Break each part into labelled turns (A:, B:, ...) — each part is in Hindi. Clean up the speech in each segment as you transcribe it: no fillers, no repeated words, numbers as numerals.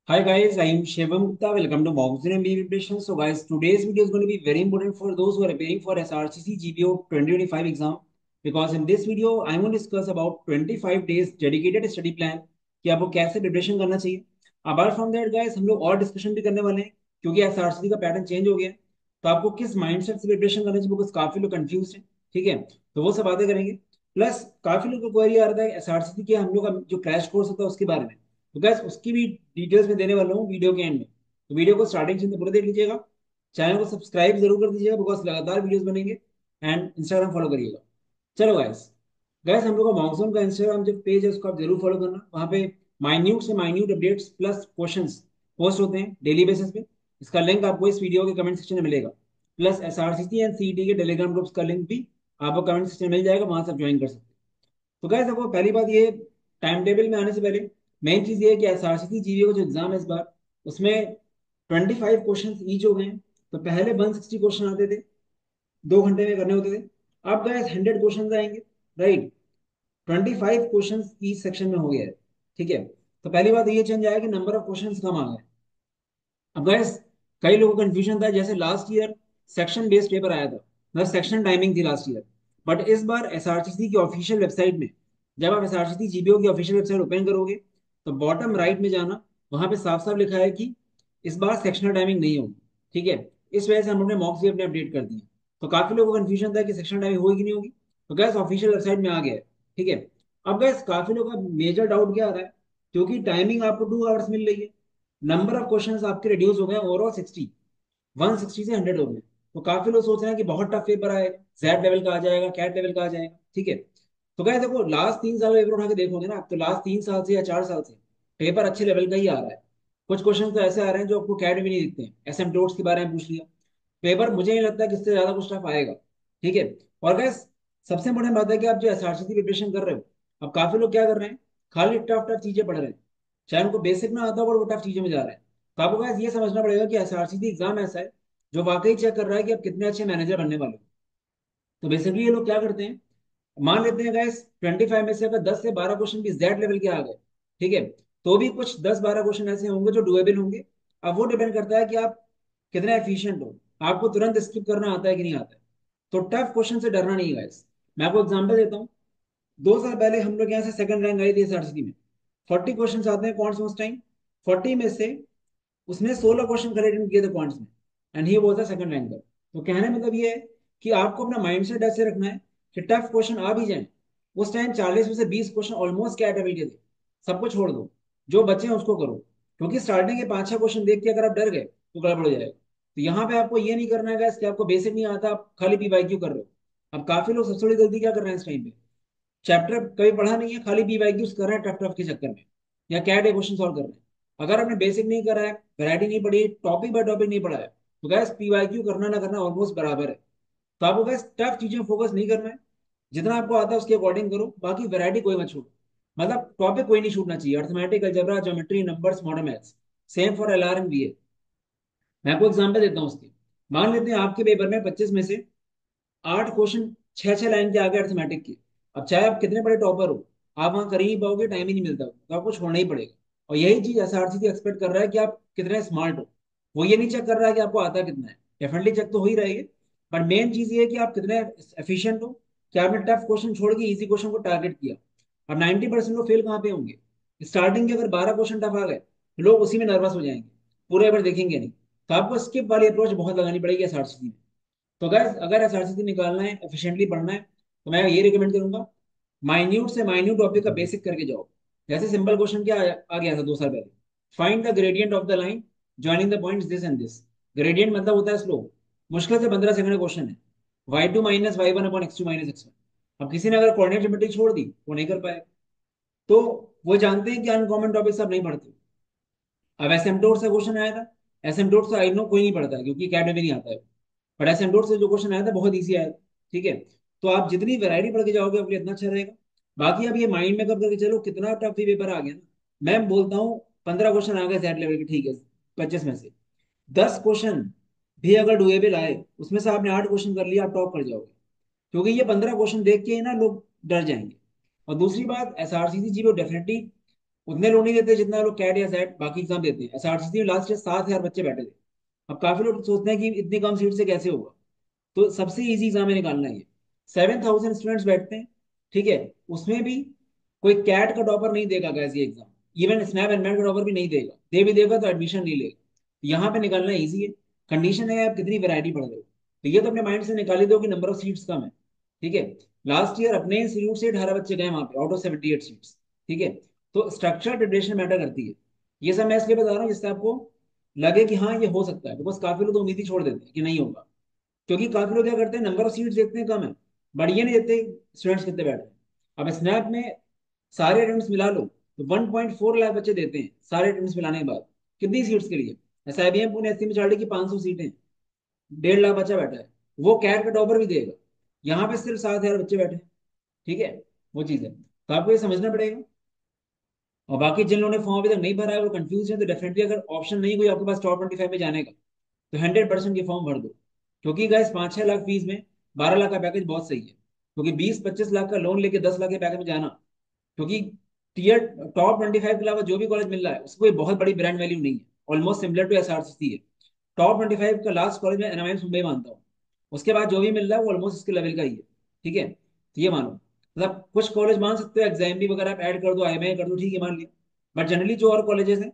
A: Hi guys, I am Shivam Gupta. Welcome to Monsoon MBA Preparation. So guys, today's video is going to be very important for those who are preparing for SRCC GPO 2025 exam. Because in this video, I'm going to discuss about 25 days dedicated study plan कि आपको कैसे प्रिपरेशन करना चाहिए. अपार्ट फ्रॉम दैट गाइस, हम लोग और डिस्कशन भी करने वाले हैं क्योंकि एसआरसीसी का पैटर्न चेंज हो गया है. तो आपको किस माइंडसेट से प्रिपरेशन करना चाहिए, बिकॉज काफी लोग कंफ्यूज हैं. ठीक है, तो वो सब बातें करेंगे. प्लस काफी लोग को क्वेरी आ रहा है एसआरसीसी के हम लोग का जो क्रैश कोर्स होता है उसके बारे में. तो गैस उसकी भी डिटेल्स में देने वाला हूँ वीडियो के एंड में. तो वीडियो को स्टार्टिंग से पूरा देख लीजिएगा. चैनल को सब्सक्राइब जरूर कर दीजिएगा बिकॉज लगातार वीडियोस बनेंगे. एंड इंस्टाग्राम फॉलो करिएगा. चलो गैस, गैस हम लोग का मॉन्सून का इंस्टाग्राम जो पेज है उसको आप जरूर फॉलो करना. वहाँ पे माइन्यूट से minute updates plus questions post होते हैं डेली बेसिस पे. इसका लिंक आपको इस वीडियो के कमेंट सेक्शन में मिलेगा. प्लस एसआरसीसी एंड सीईटी के टेलीग्राम ग्रुप्स का लिंक भी आपको कमेंट सेक्शन में मिल जाएगा, वहां से आप ज्वाइन कर सकते हैं. तो गाइस देखो, पहली बात ये, टाइम टेबल में आने से पहले मेन चीज ये है कि एसआरसीसी जीडी का जो एग्जाम है इस बार, उसमें 25 क्वेश्चन ईच हो गए हैं. तो पहले 160 क्वेश्चन आते थे, 2 घंटे में करने होते थे. अब गाइस 100 क्वेश्चन आएंगे. राइट, 25 क्वेश्चन ईच सेक्शन में हो गया है. ठीक है, तो पहली बात ये चेंज आया कि नंबर ऑफ क्वेश्चन कम आ गए. अब गैस कई लोगों को कंफ्यूजन था, जैसे last year section based paper आया था, मतलब सेक्शन टाइमिंग थी लास्ट ईयर. बट इस बार एसआरसीसी की ऑफिशियल वेबसाइट में, जब आप एसआरसीसी जीबीओ की ऑफिशियल वेबसाइट ओपन करोगे तो बॉटम राइट में जाना, वहां पे साफ साफ लिखा है कि इस बार सेक्शनल टाइमिंग नहीं होगी. ठीक है, इस वजह से हम लोग ने मॉक्स भी अपने अपडेट कर दिए. तो काफी लोगों को कंफ्यूजन था कि सेक्शनल टाइमिंग होगी कि नहीं होगी. तो गैस ऑफिशियल वेबसाइट में आ गया है. ठीक है, अब गैस काफी लोगों का मेजर डाउट क्या आ रहा है, क्योंकि टाइमिंग आपको 2 आवर्स मिल रही है, नंबर ऑफ क्वेश्चंस आपके रिड्यूस हो गए ओवरऑल 60, 160 से 100 हो गए. तो काफी लोग सोच रहे हैं कि बहुत टफ पेपर आएगा, जेड लेवल का आ जाएगा, कैट लेवल का आ जाएगा. ठीक है, तो क्या देखो, लास्ट 3 साल का पेपर उठा के देखोगे ना आप, तो लास्ट 3 साल से या 4 साल से पेपर अच्छे लेवल का ही आ रहा है. कुछ क्वेश्चन तो ऐसे आ रहे हैं जो आपको कैट में नहीं दिखते हैं. एसिम्प्टोट्स के बारे में पूछ लिया, पेपर मुझे नहीं लगता कि इससे ज्यादा कुछ टफ आएगा. ठीक है, और गैस सबसे इंपॉर्टेंट बात है कि आप जो एसआरसी की प्रिपरेशन कर रहे हो, अब काफी लोग क्या कर रहे हैं, खाली टफ टफ चीजें पढ़ रहे हैं. चाहे उनको बेसिक ना आता हो बट वो टफ चीजों में जा रहे हैं. तो आपको गैस ये समझना पड़ेगा कि एसआरसी एग्जाम ऐसा है जो वाकई चेक कर रहा है कि आप कितने अच्छे मैनेजर बनने वाले हो. तो बेसिकली ये लोग क्या करते हैं, मान लेते हैं गैस 25 में से अगर 10 से 12 क्वेश्चन भी जेड लेवल के आ गए, ठीक है, तो भी कुछ 10-12 क्वेश्चन ऐसे होंगे जो डुएबल होंगे. अब वो डिपेंड करता है कि आप कितना एफिशिएंट हो, आपको तुरंत स्किप करना आता है कि नहीं आता है. तो टफ क्वेश्चन से डरना नहीं है गाइस. मैं आपको एग्जांपल देता हूँ. 2 साल पहले हम लोग यहाँ से सेकंड रैंक आई थी एसआरसीसी में. 40 क्वेश्चन आते हैं क्वांट्स में उस टाइम. 40 में से उसने 16 क्वेश्चन करेक्ट किए थे क्वांट्स में, and he was the second ranker. तो कहने मतलब ये है कि आपको अपना माइंडसेट ऐसे रखना है कि टफ क्वेश्चन आ भी जाए, उस टाइम 40 में से 20 क्वेश्चन ऑलमोस्ट क्या लेवल के थे, सबको छोड़ दो, जो बचे हैं उसको करो. क्योंकि स्टार्टिंग के 5-6 क्वेश्चन देख के अगर आप डर गए तो गड़बड़ हो जाएगा. तो यहाँ पे आपको ये नहीं करना है guys कि आपको बेसिक नहीं आता, आप खाली पीवाईक्यू कर रहे हो. अब काफी लोग सबसे बड़ी गलती क्या कर रहे हैं इस टाइम पे, चैप्टर कभी पढ़ा नहीं है, खाली पीवाईक्यूज कर रहे हैं टफ टफ के चक्कर में, या कैट क्वेश्चन सॉल्व कर रहे हैं. अगर आपने बेसिक नहीं करा है, वैरायटी नहीं पढ़ी, टॉपिक बाय टॉपिक नहीं पढ़ा है, तो गैस पीवाईक्यू करना ना करना ऑलमोस्ट बराबर है. तो आपको गैस टफ चीजों में फोकस नहीं करना है. जितना आपको आता है उसके अकॉर्डिंग करो, बाकी वैरायटी कोई मत छोड़ो. मतलब टॉपिक कोई नहीं छूटना चाहिए, arithmetic, algebra, geometry, numbers, modern maths. Same for LR and BA. मैं आपको एग्जांपल देता हूँ उसके. मान लेते हैं आपके पेपर में 25 में से 8 क्वेश्चन 6-6 लाइन के आगे अर्थमेटिक के. अब चाहे आप कितने बड़े टॉपर हो, आप वहां कर ही नहीं पाओगे, टाइम ही नहीं मिलता, तो आपको छोड़ना ही पड़ेगा. और यही चीज एसआरसी एक्सपेक्ट कर रहा है कि आप कितने स्मार्ट हो. वो ये नहीं चेक कर रहा है कि आपको आता कितना है, डेफिनेटली चेक तो हो ही रहेगा. बट मेन चीज ये है कि आप कितने एफिशिएंट हो, कि आपने टफ क्वेश्चन छोड़ के इजी क्वेश्चन को टारगेट किया. अब 90% लोग फेल कहाँ पे होंगे, स्टार्टिंग के अगर 12 क्वेश्चन टफ आ गए तो लोग उसी में नर्वस हो जाएंगे, पूरे बार देखेंगे नहीं. तो आपको स्किप वाली अप्रोच बहुत लगानी पड़ेगी एसआरसी में. तो गैस अगर एसआरसीसी निकालना है, एफिशिएंटली पढ़ना है, तो मैं ये रिकमेंड करूंगा, माइन्यूट से माइन्यूट टॉपिक का बेसिक करके जाओ. जैसे सिंपल क्वेश्चन क्या आ गया था 2 साल पहले, find the gradient of the line joining the points this and this. Gradient मतलब होता है स्लोप. मुश्किल से 15 सेकंड का क्वेश्चन है, y2 minus Y one upon X two minus X one. अब किसी ने अगर कोऑर्डिनेट ज्योमेट्री छोड़ दी वो नहीं कर पाएगा. तो वो जानते हैं कि अनकॉमन टॉपिक सब नहीं पढ़ते. अब एसिम्प्टोट से क्वेश्चन आया था, एसिम्प्टोट से आई नो कोई नहीं पढ़ता है क्योंकि कैट में भी नहीं आता है. बट एसिम्प्टोट से जो क्वेश्चन आया था बहुत ईजी आया था. ठीक है, तो आप जितनी वैरायटी पढ़ के जाओगे आपके लिए इतना अच्छा रहेगा. बाकी अब ये माइंड में कब करके चलो कितना टफ भी पेपर आ गया ना, मैं बोलता हूँ 15 क्वेश्चन आ गए जेड लेवल के, ठीक है, 25 में से 10 क्वेश्चन भी अगर डुएबल आए, उसमें से आपने 8 क्वेश्चन कर लिया, आप टॉप कर जाओगे. क्योंकि ये 15 क्वेश्चन देख के ही ना लोग डर जाएंगे. और दूसरी बात, एसआरसीसी जी वो डेफिनेटली उतने लोग नहीं देते जितना लोग कैट या सेट बाकी एग्जाम देते हैं। एसआरसीसी में लास्ट ईयर 7,000 बच्चे बैठे थे। अब काफी लोग सोचते हैं कि इतनी कम सीट से कैसे होगा। तो सबसे इजी एग्जाम है निकालना है ये। 7,000 स्टूडेंट्स बैठते हैं, ठीक है। उसमें भी कोई कैट का टॉपर नहीं देगा गैस ये exam. Even SNAP and MAT का टॉपर भी नहीं देगा, दे भी देगा तो एडमिशन नहीं लेगा। यहाँ पे निकालना इजी है। कंडीशन है आप कितनी वैरायटी पढ़ रहे हो। तो ये तो अपने माइंड से निकाल ही दो कि नंबर ऑफ सीट्स कम है, ठीक है। लास्ट ईयर अपने इंस्टीट्यूट से 18 बच्चे गए वहां पे आउट ऑफ 78 सीट्स, ठीक है। तो स्ट्रक्चर प्रिपरेशन मैटर करती है। ये सब मैं इसलिए बता रहा हूँ जिससे आपको लगे कि हाँ ये हो सकता है, बिकॉज काफी लोग तो उम्मीद ही छोड़ देते हैं कि नहीं होगा। क्योंकि काफी लोग क्या करते हैं, नंबर ऑफ सीट्स देखते हैं कम है, बट ये नहीं देखते स्टूडेंट्स कितने बैठे हैं। अब स्नैप में सारे अटेम्प्ट्स मिला लो तो 1.4 लाख बच्चे देते हैं सारे अटेम्प्ट्स मिलाने के बाद। कितनी सीट्स के लिए? ऐसा आईबीएम पुणे एससी में चार्ट की 500 सीटें, 1.5 लाख बच्चा बैठा है। वो कैट का टॉपर भी देगा। यहाँ पे सिर्फ 7,000 बच्चे बैठे हैं, ठीक है। वो चीज है, तो आपको ये समझना पड़ेगा। और बाकी जिन लोगों ने फॉर्म अभी तक नहीं भरा है और कंफ्यूज है, तो डेफिनेटली अगर ऑप्शन नहीं कोई आपके पास टॉप 25 में जाने का, तो 100% ये फॉर्म भर दो। क्योंकि गैस 5-6 लाख फीस में 12 लाख का पैकेज बहुत सही है। क्योंकि 20-25 लाख का लोन लेके 10 लाख के पैकेज में जाना, क्योंकि टीयर टॉप 25 के अलावा जो भी कॉलेज मिल रहा है उसको कोई बहुत बड़ी ब्रांड वैल्यू नहीं है, ऑलमोस्ट सिमिलर टू एसआरसीसी है। टॉप 25 का लास्ट कॉलेज में एनआईएम मुंबई मानता हूँ। उसके बाद जो भी मिल रहा है वो ऑलमोस्ट इसके लेवल का ही है, ठीक है। तो ये मानो, मतलब कुछ कॉलेज मान सकते हो एग्जाम भी वगैरह आप ऐड कर दो, आईएमआई कर दो, ठीक है, मान लिया। बट जनरली जो और कॉलेजेस हैं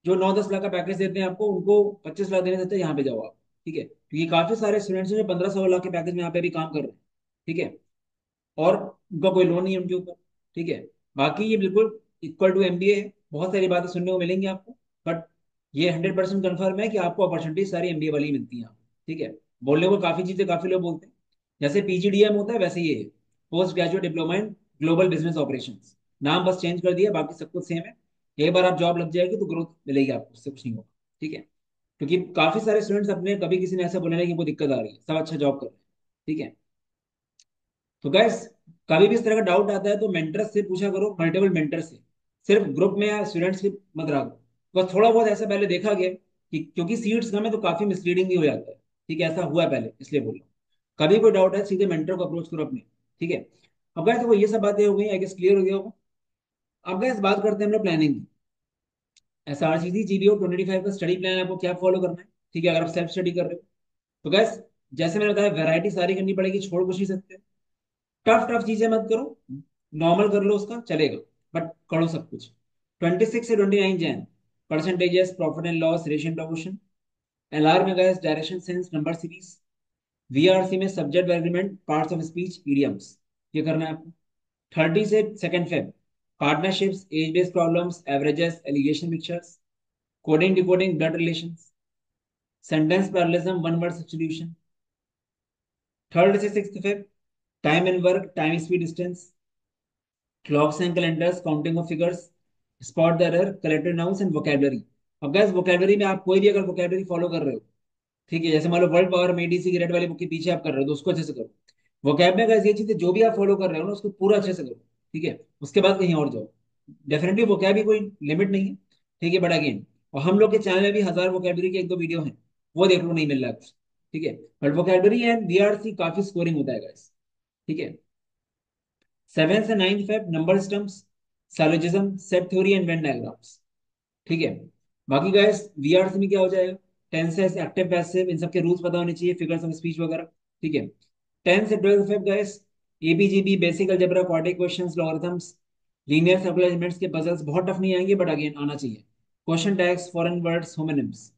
A: जो 9-10 लाख का पैकेज देते हैं आपको, उनको 25 लाख देने देते हैं, यहाँ पे जाओ आप, ठीक है। क्योंकि काफी सारे स्टूडेंट्स हैं जो 15-16 लाख के पैकेज में यहाँ पे भी काम कर रहे हैं, ठीक है। और उनका कोई लोन नहीं है उनके ऊपर, ठीक है। बाकी ये बिल्कुल इक्वल टू एमबीए है। बहुत सारी बातें सुनने को मिलेंगी आपको, बट ये 100% कन्फर्म है कि आपको अपॉर्चुनिटी सारी एमबीए वाली ही मिलती है यहाँ, ठीक है। बोलने को काफी चीजें काफी लोग बोलते हैं, जैसे पीजीडीएम होता है वैसे ये है, post graduate diploma in global business operations. नाम बस चेंज कर दिया, बाकी सब कुछ सेम है। एक बार आप जॉब लग जाएगी तो ग्रोथ मिलेगी आपको, उससे कुछ नहीं होगा, ठीक है। क्योंकि काफी सारे स्टूडेंट्स अपने कभी किसी ने ऐसा बोला नहीं कि वो दिक्कत आ रही है, सब अच्छा जॉब कर रहे हैं, ठीक है। तो गैस कभी भी इस तरह का डाउट आता है तो मेंटर से पूछा करो, मल्टीपल मेंटर से। सिर्फ ग्रुप में या स्टूडेंट्स की मत रखो, बस थोड़ा बहुत ऐसा पहले देखा गया कि क्योंकि सीट्स कम है तो काफी मिसलीडिंग भी हो जाता है, ठीक है। ऐसा हुआ है पहले, इसलिए बोल रहा हूँ। कभी कोई डाउट है सीधे मेंटर को अप्रोच करो अपने, ठीक है। अब गैस वो ये सब बातें हो गई, आई गेस क्लियर हो गया होगा। अब गैस बात करते हैं हम लोग प्लानिंग की। एसआरसीसी जीबीओ 2025 का स्टडी प्लान आपको क्या फॉलो करना है, ठीक है, अगर आप सेल्फ स्टडी कर रहे हो। तो गैस जैसे मैंने बताया वैरायटी सारी करनी पड़ेगी, छोड़ कुछ नहीं सकते। टफ टफ चीजें मत करो, नॉर्मल कर लो उसका चलेगा, बट करो सब कुछ। 26 से 29 Jan percentages, profit and loss, ratio proportion. LR में गए direction sense number series. VRC में subject agreement, parts of speech, idioms. ये करना है आपको। 30 से 2 Feb partnerships, age based problems, averages, alligation mixtures, coding decoding, blood relations, sentence parallelism, one word substitution. 3rd से 6th Feb time and work, time speed distance, clocks and calendars, counting of figures, spot the error, collected nouns and vocabulary. अब गैस वोकैबुलरी में आप कोई भी अगर वोकैबुलरी फॉलो कर रहे हो, ठीक है, जैसे मान लो वर्ल्ड पावर मेडिसी की रेड वाली बुक के पीछे आप कर रहे हो तो उसको अच्छे से करो। वोकैब में गैस ये चीजें जो भी आप फॉलो कर रहे हो ना उसको पूरा अच्छे से करो, ठीक है। उसके बाद कहीं और जाओ। डेफिनेटली वोकैब की कोई लिमिट नहीं है, ठीक है, बट अगेन, और हम लोग के चैनल में भी 1000 वोकैबुलरी के 1-2 वीडियो हैं, वो देख लो, नहीं मिल रहा है कुछ, ठीक है। बट वोकैबुलरी एंड वीआरसी काफी स्कोरिंग होता है गैस, ठीक है। 7th से 9th Feb number systems, syllogism, set theory and Venn diagrams, ठीक है। बाकी गाइस वीआरसी में क्या हो जाएगा, टेंसेस, एक्टिव पैसिव, इन सब के रूल्स पता होने चाहिए, फिगर्स ऑफ स्पीच वगैरह, ठीक है। 10th से 12th Feb guys ABGB, basic algebra, quadratic questions, logarithms, linear circular elements के पजल्स। बहुत टफ नहीं आएंगे बट अगेन आना चाहिए। Question tags, foreign words, homonyms.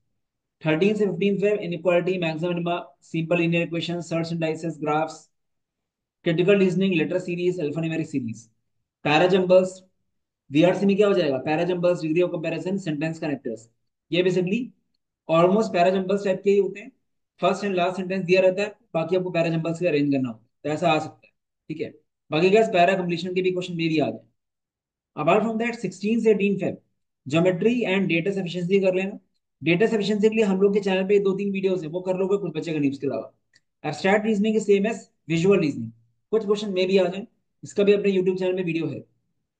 A: 13th से 15th Feb inequality, maximum minima, simple linear equation, search and dices, graphs, critical reasoning, letter series, alphanumeric series. Parajumbles, VRC में क्या हो जाएगा, parajumbles, degree of comparison, sentence connectors. ये बेसिकली ऑलमोस्ट पैराजम्बल्स टाइप के ही होते हैं। फर्स्ट एंड लास्ट सेंटेंस दिया रहता है, बाकी आपको पैराजम्बल्स से अरेंज करना होता है, तो ऐसा आ सकता है, ठीक है। बाकी गैस पैरा कंप्लीशन के भी क्वेश्चन में भी आ जाए। अपार्ट फ्रॉम दैट 16 से 18 Feb geometry and data sufficiency कर लेना। डेटा सफिशिएंसी के लिए हम लोग के चैनल पे 2-3 वीडियोस है, वो कर लोगे, कुछ बचेगा नहीं उसके अलावा। Abstract reasoning same as visual reasoning, कुछ क्वेश्चन में भी आ जाए, इसका भी अपने यूट्यूब चैनल में वीडियो है।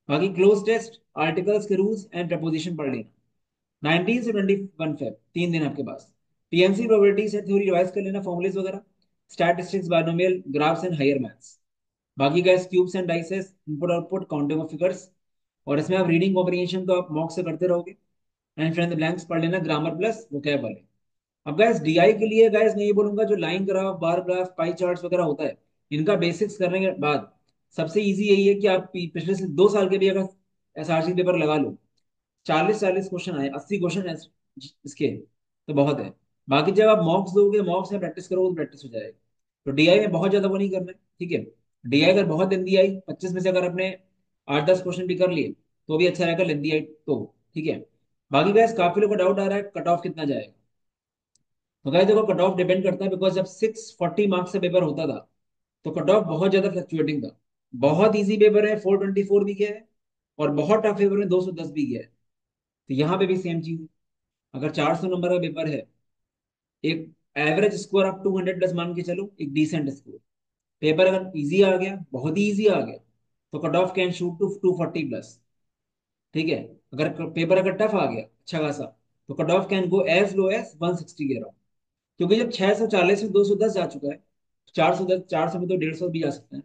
A: बाकी क्लोज टेस्ट, आर्टिकल्स के रूल्स एंड प्रपोजिशन पढ़ लेना। 19 से 21 फेब 3 दिन आपके पास। PMC probability set theory revise कर लेना, फॉर्मुलेस वगैरह, statistics, binomial, graphs and higher maths. बाकी का cubes and dices, input output, counting of figures, और इसमें आप रीडिंग कॉम्प्रिहेंशन तो आप मॉक से करते रहोगे, एंड फिर द ब्लैंक्स पढ़ लेना, ग्रामर प्लस वोकैब। अब गैस डीआई के लिए गैस मैं ये बोलूंगा, जो line graph, bar graph, pie charts वगैरह होता है, इनका बेसिक्स करने के बाद सबसे इजी यही है कि आप पिछले से 2 साल के भी अगर एसआरसी पेपर लगा लो, 40 40 क्वेश्चन आए, 80 क्वेश्चन इसके, तो बहुत है। बाकी जब आप मॉक्स दोगे, मॉक्स में प्रैक्टिस करोगे तो प्रैक्टिस हो जाएगी। तो डीआई में बहुत ज्यादा वो नहीं करना है, ठीक है। डीआई अगर बहुत लेंदी आई, 25 में से अगर आपने 8 10 क्वेश्चन भी कर लिए तो भी अच्छा रहेगा, लेंदी आई तो, ठीक है। बाकी गैस काफी लोगों को डाउट आ रहा है कट ऑफ कितना जाएगा। तो गाइस देखो, कट ऑफ डिपेंड करता है, बिकॉज जब 640 मार्क्स का पेपर होता था तो कट ऑफ बहुत ज्यादा फ्लक्चुएटिंग था। बहुत इजी पेपर है 424 भी गया है, और बहुत टफ पेपर में 210 भी गया है। तो यहाँ पे भी सेम चीज है। अगर 400 नंबर का पेपर है, एक एवरेज स्कोर आप 200 प्लस मान के चलो, एक डिसेंट स्कोर। पेपर अगर इजी आ गया, बहुत ही इजी आ गया, तो cut off can shoot to 240 plus, ठीक है। अगर पेपर अगर टफ आ गया अच्छा खासा, तो cut off can go as low as 160 के अराउंड। क्योंकि जब 640 में 210 जा चुका है, 410, 400 में तो 150 भी जा सकते हैं।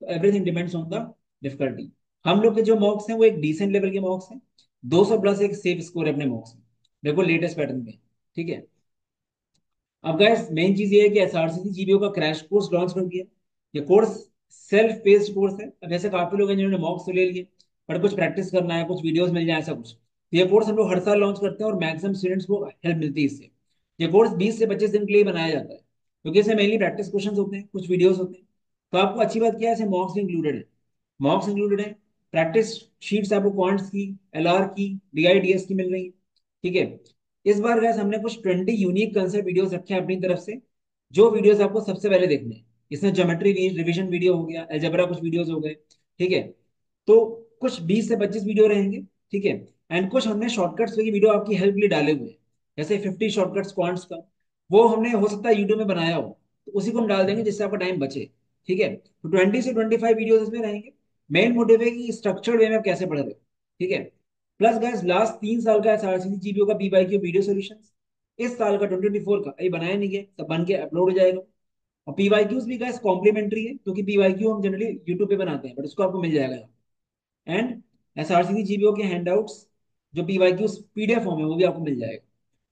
A: तो everything depends on the difficulty. हम लोग के जो मॉक्स हैं वो एक डिसेंट लेवल के मॉक्स हैं, 200 प्लस एक सेफ स्कोर है अपने मॉक्स में, देखो लेटेस्ट पैटर्न में, ठीक है। अब गाइस मेन चीज ये है कि एसआरसीसी जीबीओ का क्रैश कोर्स लॉन्च कर दिया। ये कोर्स सेल्फ पेस्ड कोर्स है। अब जैसे काफी लोग हैं जिन्होंने मॉक्स तो ले लिए, पर कुछ प्रैक्टिस करना है, कुछ वीडियोस मिल जाए, ऐसा कुछ, तो ये कोर्स हम लोग हर साल लॉन्च करते हैं और मैक्सिमम स्टूडेंट्स को हेल्प मिलती है इससे। ये कोर्स 20 से 25 दिन के लिए बनाया जाता है, क्योंकि इसमें मेनली प्रैक्टिस क्वेश्चन होते हैं, कुछ वीडियोस होते हैं। तो आपको अच्छी बात क्या है, इसमें मॉक्स इंक्लूडेड है। मॉक्स इंक्लूडेड है, प्रैक्टिस शीट्स आपको क्वांट्स की, एलआर की, डीआईडीएस की मिल रही है, ठीक है। इस बार गैस हमने कुछ 20 यूनिक कंसेप्ट वीडियोस रखे हैं अपनी तरफ से, जो वीडियोस आपको सबसे पहले देखने हैं। इसमें ज्योमेट्री रिवीजन वीडियो हो गया, अलजेब्रा कुछ वीडियोस हो गए, ठीक है। तो कुछ 20 से 25 वीडियो रहेंगे, ठीक है। एंड कुछ हमने शॉर्टकट्स की वीडियो आपकी हेल्प के लिए डाले हुए हैं, जैसे 50 शॉर्टकट्स क्वांट्स का, वो हमने हो सकता है यूट्यूब में बनाया हो, तो उसी को हम डाल देंगे जिससे आपका टाइम बचे, ठीक है। तो 20 से 25 वीडियोस इसमें रहेंगे। मेन मोटिव है कि स्ट्रक्चर्ड वे में आप कैसे पढ़ रहे हो, ठीक है। प्लस गैस लास्ट 3 साल का एसआरसीसी जीपीओ का पीवाईक्यू वीडियो सॉल्यूशन, इस साल का 2024 का अभी बनाया नहीं है, सब बन के अपलोड हो जाएगा। और पीवाईक्यूज भी गैस कॉम्प्लीमेंट्री है, क्योंकि पीवाईक्यू हम जनरली यूट्यूब पे बनाते हैं, बट उसको आपको मिल जाएगा यहाँ। एंड एसआरसीसी जीपीओ के हैंडआउट्स, जो पीवाईक्यू पीडीएफ फॉर्म है, वो भी आपको मिल जाएगा।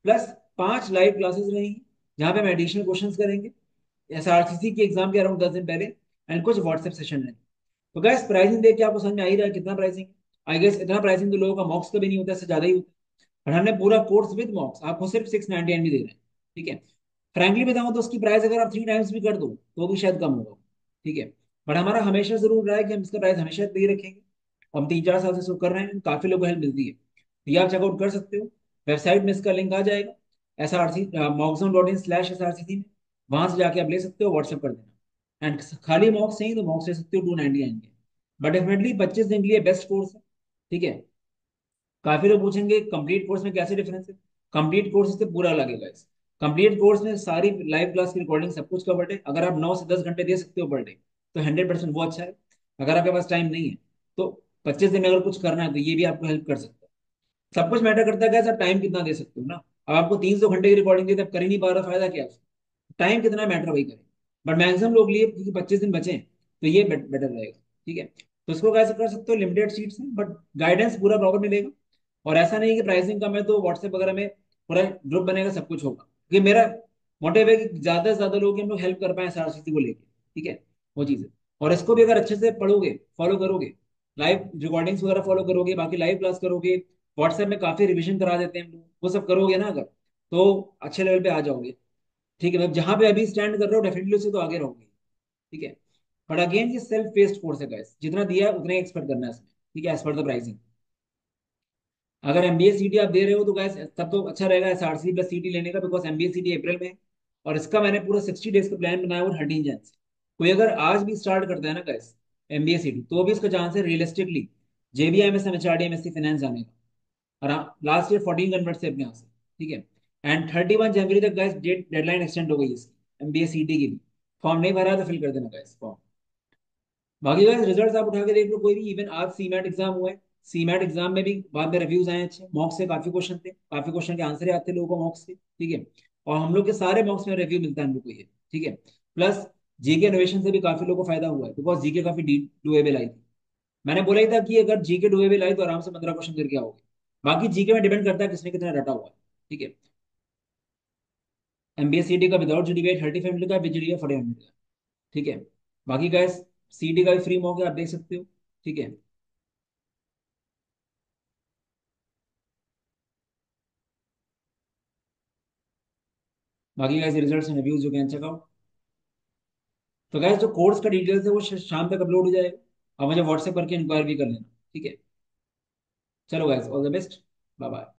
A: प्लस 5 लाइव क्लासेस रहेंगी, जहाँ पे हम एडिशनल क्वेश्चन करेंगे एसआरसीसी के एग्जाम के अराउंड 10 दिन पहले, एंड कुछ व्हाट्सएप सेशन रहेंगे। तो गैस प्राइसिंग देख के आपको समझ में आ ही रहा है कितना प्राइसिंग है। आई गेस इतना प्राइसिंग तो लोगों का मॉक्स का भी नहीं होता, इससे ज्यादा ही होता है। और हमने पूरा कोर्स विद मॉक्स आपको सिर्फ 699 में दे रहे हैं, ठीक है। फ्रैंकली बताऊं तो उसकी प्राइस अगर आप 3 टाइम्स भी कर दो तो भी शायद कम होगा, ठीक है। बट हमारा हमेशा जरूर रहा है कि हम इसका प्राइस हमेशा दे रखेंगे। हम 3 4 साल से इसको कर रहे हैं, काफी लोगों को हेल्प मिलती है, तो ये आप चेकआउट कर सकते हो। वेबसाइट में इसका लिंक आ जाएगा, moxon.in/srct में, वहां से जाके आप ले सकते हो, व्हाट्सएप कर देना। एंड खाली मॉक्स चाहिए तो मॉक्स ले सकते हो, 299 के। बट डेफिनेटली 25 दिन के लिए बेस्ट कोर्स है, ठीक है। काफी लोग पूछेंगे कंप्लीट कोर्स में कैसे डिफरेंस है। कंप्लीट कोर्स से पूरा लगेगा इस कंप्लीट कोर्स में सारी लाइव क्लास की रिकॉर्डिंग सब कुछ कवर्ड है। अगर आप 9 से 10 घंटे दे सकते हो पर डे, तो 100% वो अच्छा है। अगर आपके पास टाइम नहीं है, तो 25 दिन में अगर कुछ करना है तो ये भी आपको हेल्प कर सकता है। सब कुछ मैटर करता है क्या सर, टाइम कितना दे सकते हो ना। अब आपको 300 घंटे की रिकॉर्डिंग दी, तब कर ही नहीं पा रहा, फायदा क्या है उसका? टाइम कितना मैटर वही करें। बट मैक्सिमम लोग लिए, क्योंकि 25 दिन बचे, तो ये बेटर रहेगा, ठीक है। तो इसको कैसे कर सकते हो, लिमिटेड सीट्स हैं, बट गाइडेंस पूरा प्रॉपर मिलेगा। और ऐसा नहीं है कि प्राइसिंग कम है तो व्हाट्सएप वगैरह में पूरा ग्रुप बनेगा, सब कुछ होगा। क्योंकि मेरा मोटिव है कि ज्यादा से ज्यादा लोग हम लोग हेल्प कर पाए एसआरसीसी को लेके, ठीक है। वो चीज है। और इसको भी अगर अच्छे से पढ़ोगे, फॉलो करोगे, लाइव रिकॉर्डिंग्स वगैरह फॉलो करोगे, बाकी लाइव क्लास करोगे, व्हाट्सएप में काफी रिविजन करा देते हैं हम लोग, वो सब करोगे ना अगर, तो अच्छे लेवल पे आ जाओगे, ठीक है। मतलब जहां पे अभी स्टैंड कर रहे हो डेफिनेटली उससे तो आगे रहोगे, ठीक है। बट अगेन ये सेल्फ पेस्ड कोर्स है गाइस, जितना दिया है उतना ही एक्सपेक्ट करना है इसमें, ठीक है, एज पर द प्राइसिंग। अगर एमबीए सीटी आप दे रहे हो तो गैस तब तो अच्छा रहेगा एसआरसी प्लस सीटी लेने का, बिकॉज एमबीए सीटी अप्रैल में है। और इसका मैंने पूरा 60 डेज का प्लान बनाया हुआ 13 जन से। कोई अगर आज भी स्टार्ट करता है ना गैस एमबीए सीटी, तो भी इसका चांस है realistically JBMS MHRD MSc finance आने का। और लास्ट ईयर 14 कन्वर्ट से अपने यहाँ से, ठीक है। एंड 31 जनवरी तक गैस डेडलाइन एक्सटेंड हो गई इसकी एमबीए सीटी की भी। फॉर्म नहीं भरा तो फिल कर देना गैस फॉर्म। बाकी गाइस रिजल्ट्स आप उठा के देख लो कोई भी, इवन आज सीमैट एग्जाम हुआ है, सीमैट एग्जाम में भी बाद में रिव्यूज आए अच्छे, मॉक से काफी क्वेश्चन थे, काफी क्वेश्चन के आंसर आते हैं लोगों को मॉक से, ठीक है। और हम लोग के सारे मॉक्स में रिव्यू मिलता है हम लोग को ये, ठीक है। प्लस जीके इनोवेशन से भी काफी लोगों को फायदा हुआ है, बिकॉज जीके काफी डुएबल आई थी। मैंने बोला ही था कि अगर जीके डुए भी लाई तो आराम से 15 क्वेश्चन करके आओगे। बाकी जीके में डिपेंड करता है किसने कितना रटा हुआ है। ठीक है। एमबीए सीटी का विदाउट जीडीपी 35 मिनट का, विद जीडीपी 40 मिनट का। ठीक है। बाकी गाइस सीटी का भी फ्री मॉक है, आप देख सकते हो। ठीक है। बाकी गाइस रिजल्ट्स एंड रिव्यूज जो कैन चेकआउट। तो गाइस जो कोर्स का डिटेल्स है वो शाम तक अपलोड हो जाएगा। आप मुझे व्हाट्सएप करके इंक्वायरी भी कर लेना। ठीक है। चलो guys, all the best. Bye bye.